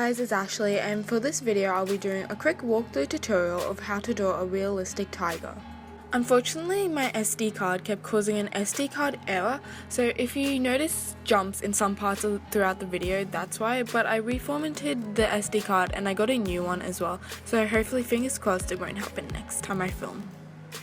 guys, it's Ashley, and for this video I'll be doing a quick walkthrough tutorial of how to draw a realistic tiger. Unfortunately, my SD card kept causing an SD card error, so if you notice jumps in some parts throughout the video, that's why, but I reformatted the SD card and I got a new one as well, so hopefully fingers crossed it won't happen next time I film.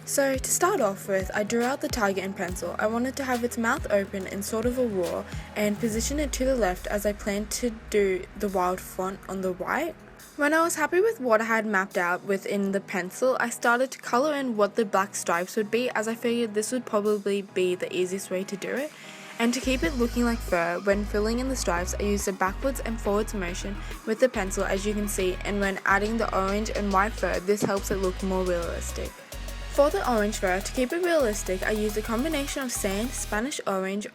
So to start off with, I drew out the tiger in pencil. I wanted to have its mouth open in sort of a roar and position it to the left as I planned to do the wild font on the right. When I was happy with what I had mapped out within the pencil, I started to colour in what the black stripes would be, as I figured this would probably be the easiest way to do it. And to keep it looking like fur, when filling in the stripes, I used a backwards and forwards motion with the pencil, as you can see, and when adding the orange and white fur, this helps it look more realistic. For the orange fur, to keep it realistic, I used a combination of sand, Spanish orange,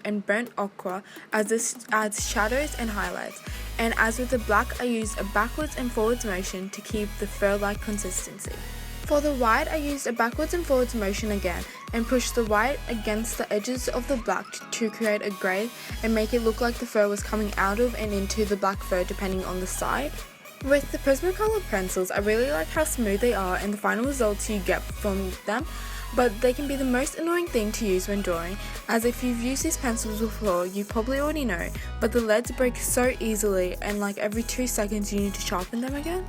and burnt ochre, as this adds shadows and highlights. And as with the black, I used a backwards and forwards motion to keep the fur-like consistency. For the white, I used a backwards and forwards motion again, and pushed the white against the edges of the black to create a grey and make it look like the fur was coming out of and into the black fur depending on the side. With the Prismacolor pencils, I really like how smooth they are and the final results you get from them, but they can be the most annoying thing to use when drawing, as if you've used these pencils before, you probably already know, but the leads break so easily and like every 2 seconds you need to sharpen them again.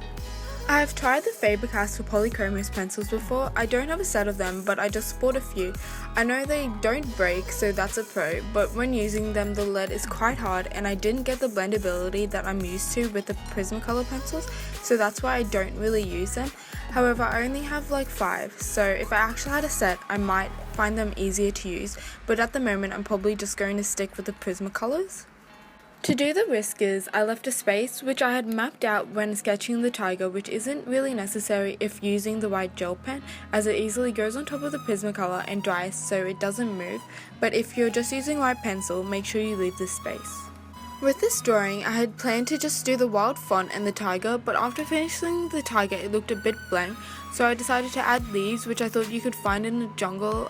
I have tried the Faber for polychromos pencils before. I don't have a set of them, but I just bought a few. I know they don't break, so that's a pro, but when using them the lead is quite hard and I didn't get the blendability that I'm used to with the Prismacolor pencils, so that's why I don't really use them. However, I only have like 5, so if I actually had a set, I might find them easier to use, but at the moment I'm probably just going to stick with the Prismacolors. To do the whiskers, I left a space which I had mapped out when sketching the tiger, which isn't really necessary if using the white gel pen, as it easily goes on top of the Prismacolor and dries so it doesn't move, but if you're just using white pencil, make sure you leave this space. With this drawing, I had planned to just do the wild font and the tiger, but after finishing the tiger it looked a bit blank, so I decided to add leaves, which I thought you could find in a jungle.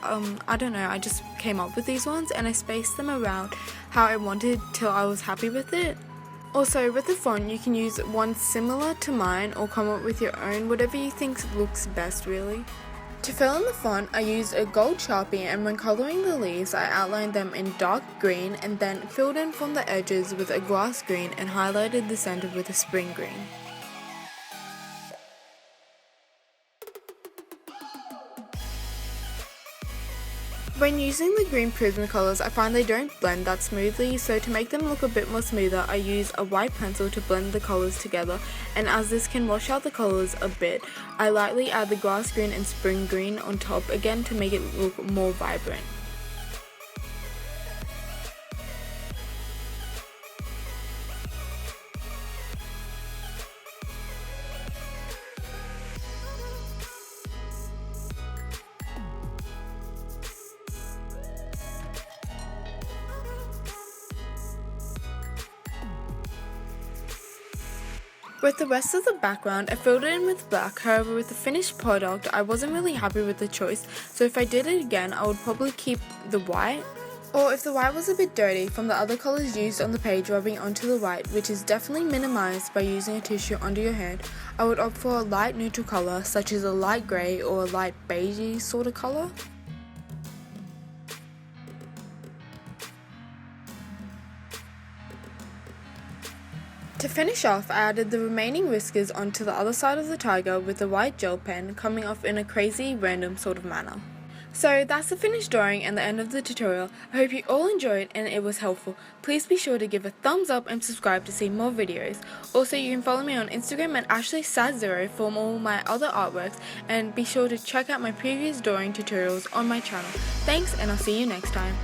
I don't know, I just came up with these ones and I spaced them around how I wanted till I was happy with it. Also, with the font, you can use one similar to mine or come up with your own, whatever you think looks best really. To fill in the font, I used a gold Sharpie, and when colouring the leaves, I outlined them in dark green and then filled in from the edges with a grass green and highlighted the centre with a spring green. When using the green Prismacolors, I find they don't blend that smoothly, so to make them look a bit more smoother, I use a white pencil to blend the colours together, and as this can wash out the colours a bit, I lightly add the grass green and spring green on top again to make it look more vibrant. With the rest of the background, I filled it in with black, however with the finished product, I wasn't really happy with the choice, so if I did it again, I would probably keep the white. Or if the white was a bit dirty from the other colours used on the page rubbing onto the white, which is definitely minimised by using a tissue under your hand, I would opt for a light neutral colour, such as a light grey or a light beigey sort of colour. To finish off, I added the remaining whiskers onto the other side of the tiger with the white gel pen, coming off in a crazy random sort of manner. So that's the finished drawing and the end of the tutorial. I hope you all enjoyed and it was helpful. Please be sure to give a thumbs up and subscribe to see more videos. Also, you can follow me on Instagram at AshleySad0 for all my other artworks, and be sure to check out my previous drawing tutorials on my channel. Thanks, and I'll see you next time.